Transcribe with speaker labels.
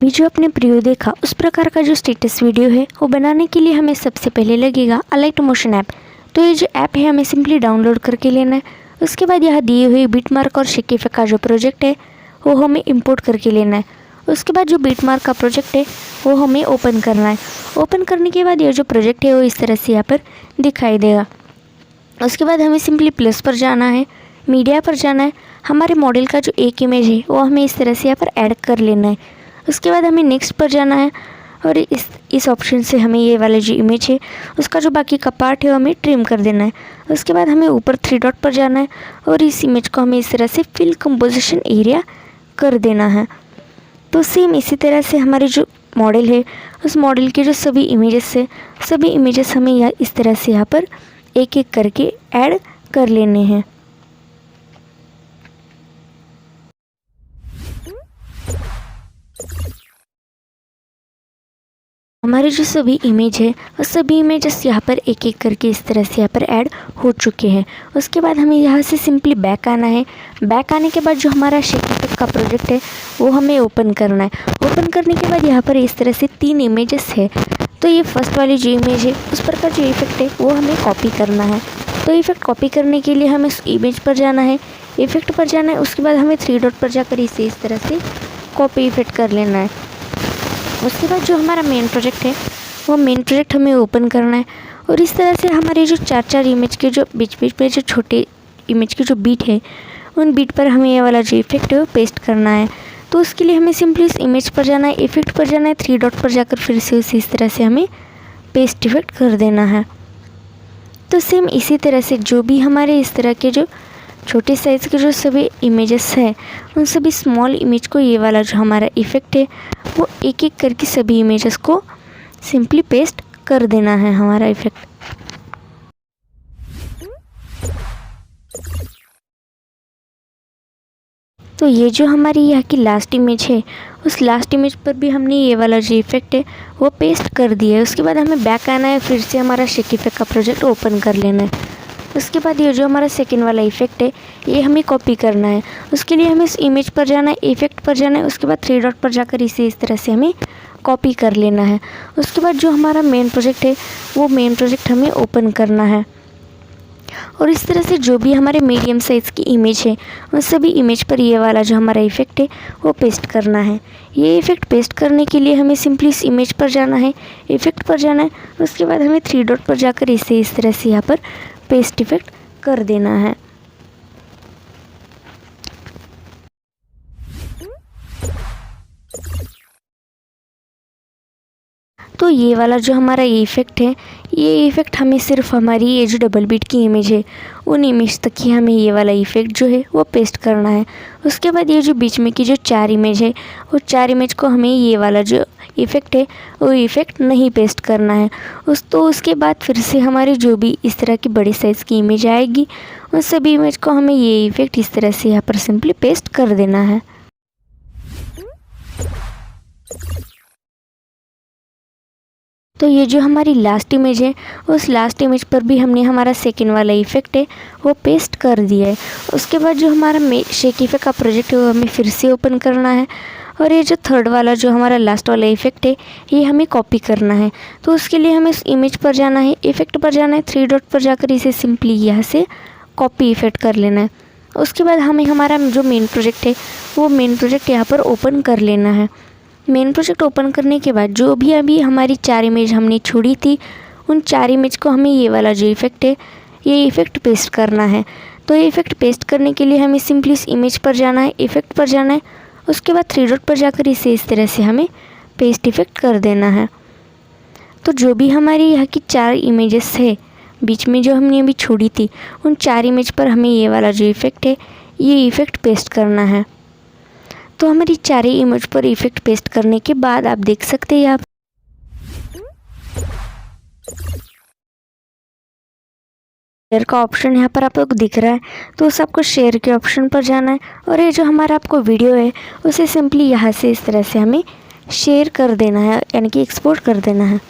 Speaker 1: अभी जो आपने प्रीव्यू देखा उस प्रकार का जो स्टेटस वीडियो है वो बनाने के लिए हमें सबसे पहले लगेगा अलाइट मोशन ऐप। तो ये जो ऐप है हमें सिंपली डाउनलोड करके लेना है। उसके बाद यहाँ दिए हुए बिटमार्क और शेकिफाई का जो प्रोजेक्ट है वो हमें इंपोर्ट करके लेना है। उसके बाद जो बिटमार्क का प्रोजेक्ट है वो हमें ओपन करना है। ओपन करने के बाद ये जो प्रोजेक्ट है वो इस तरह से यहाँ पर दिखाई देगा। उसके बाद हमें सिंपली प्लस पर जाना है, मीडिया पर जाना है। हमारे मॉडल का जो एक इमेज है वो हमें इस तरह से यहाँ पर ऐड कर लेना है। उसके बाद हमें नेक्स्ट पर जाना है और इस ऑप्शन से हमें ये वाला जो इमेज है उसका जो बाकी का पार्ट है वो हमें ट्रिम कर देना है। उसके बाद हमें ऊपर 3 डॉट पर जाना है और इस इमेज को हमें इस तरह से फिल कंपोजिशन एरिया कर देना है। तो सेम इसी तरह से हमारे जो मॉडल है उस मॉडल के जो सभी इमेजेस है सभी इमेजेस हमें यहाँ इस तरह से यहाँ पर एक एक करके ऐड कर लेने हैं। हमारे जो सभी इमेज है वो सभी इमेजेस यहाँ पर एक एक करके इस तरह से यहाँ पर ऐड हो चुके हैं। उसके बाद हमें यहाँ से सिंपली बैक आना है। बैक आने के बाद जो हमारा शेकिफाई का प्रोजेक्ट है वो हमें ओपन करना है। ओपन करने के बाद यहाँ पर इस तरह से 3 इमेजेस है। तो ये फर्स्ट वाली जो इमेज है उस पर का जो इफेक्ट है वो हमें कॉपी करना है। तो इफेक्ट कॉपी करने के लिए हमें उस इमेज पर जाना है, इफेक्ट पर जाना है। उसके बाद हमें 3 डॉट पर जाकर इसे इस तरह से कॉपी इफेक्ट कर लेना है। उसके बाद जो हमारा मेन प्रोजेक्ट है वो मेन प्रोजेक्ट हमें ओपन करना है और इस तरह से हमारे जो 4 इमेज के जो बीच बीच में जो छोटे इमेज के जो बीट है उन बीट पर हमें ये वाला जो इफेक्ट है वो पेस्ट करना है। तो उसके लिए हमें सिंपली इस इमेज पर जाना है, इफेक्ट पर जाना है, 3 डॉट पर जाकर फिर से उसे इस तरह से हमें पेस्ट इफेक्ट कर देना है। तो सेम इसी तरह से जो भी हमारे इस तरह के जो छोटे साइज़ के जो सभी इमेजेस है उन सभी स्मॉल इमेज को ये वाला जो हमारा इफ़ेक्ट है वो एक एक करके सभी इमेजेस को सिंपली पेस्ट कर देना है हमारा इफ़ेक्ट। तो ये जो हमारी यहाँ की लास्ट इमेज है उस लास्ट इमेज पर भी हमने ये वाला जो इफ़ेक्ट है वो पेस्ट कर दिया है। उसके बाद हमें बैक आना है, फिर से हमारा शेकिफाई का प्रोजेक्ट ओपन कर लेना है। उसके बाद ये जो हमारा सेकेंड वाला इफेक्ट है ये हमें कॉपी करना है। उसके लिए हमें इस इमेज पर जाना है, इफेक्ट पर जाना है। उसके बाद 3 डॉट पर जाकर इसे इस तरह से हमें कॉपी कर लेना है। उसके बाद जो हमारा मेन प्रोजेक्ट है वो मेन प्रोजेक्ट हमें ओपन करना है और इस तरह से जो भी हमारे मीडियम साइज़ की इमेज है उन सभी इमेज पर ये वाला जो हमारा इफेक्ट है वो पेस्ट करना है। ये इफेक्ट पेस्ट करने के लिए हमें सिंपली इस इमेज पर जाना है, इफेक्ट पर जाना है। उसके बाद हमें 3 डॉट पर जाकर इसे इस तरह से यहाँ पर पेस्ट इफेक्ट कर देना है। तो ये वाला जो हमारा इफेक्ट है ये इफेक्ट हमें सिर्फ हमारी ये जो डबल बीट की इमेज है उन इमेज तक ही हमें ये वाला इफेक्ट जो है वो पेस्ट करना है। उसके बाद ये जो बीच में की जो 4 इमेज है वो 4 इमेज को हमें ये वाला जो इफ़ेक्ट है वो इफ़ेक्ट नहीं पेस्ट करना है। उसके बाद फिर से हमारी जो भी इस तरह की बड़ी साइज़ की इमेज आएगी उन सभी इमेज को हमें ये इफ़ेक्ट इस तरह से यहाँ पर सिंपली पेस्ट कर देना है। तो ये जो हमारी लास्ट इमेज है उस लास्ट इमेज पर भी हमने हमारा सेकेंड वाला इफ़ेक्ट है वो पेस्ट कर दिया है। उसके बाद जो हमारा शेकिफाई का प्रोजेक्ट है वो हमें फिर से ओपन करना है और ये जो थर्ड वाला जो हमारा लास्ट वाला इफ़ेक्ट है ये हमें कॉपी करना है। तो उसके लिए हमें इस इमेज पर जाना है, इफ़ेक्ट पर जाना है, 3 डॉट पर जाकर इसे सिंपली यहाँ से कॉपी इफ़ेक्ट कर लेना है। उसके बाद हमें हमारा जो मेन प्रोजेक्ट है वो मेन प्रोजेक्ट यहाँ पर ओपन कर लेना है। मेन प्रोजेक्ट ओपन करने के बाद जो भी अभी हमारी 4 इमेज हमने छोड़ी थी उन 4 इमेज को हमें ये वाला जो इफ़ेक्ट है ये इफ़ेक्ट पेस्ट करना है। तो ये इफ़ेक्ट पेस्ट करने के लिए हमें सिंपली इस इमेज पर जाना है, इफ़ेक्ट पर जाना है। उसके बाद 3 डॉट पर जाकर इसे इस तरह से हमें पेस्ट इफ़ेक्ट कर देना है। तो जो भी हमारी यहाँ की 4 इमेजेस है बीच में जो हमने अभी छोड़ी थी उन 4 इमेज पर हमें ये वाला जो इफ़ेक्ट है ये इफ़ेक्ट पेस्ट करना है। तो हमारी 4 इमेज पर इफ़ेक्ट पेस्ट करने के बाद आप देख सकते हैं आप शेयर का ऑप्शन यहाँ पर आपको दिख रहा है। तो उस आपको शेयर के ऑप्शन पर जाना है और ये जो हमारा आपको वीडियो है उसे सिंपली यहाँ से इस तरह से हमें शेयर कर देना है, यानी कि एक्सपोर्ट कर देना है।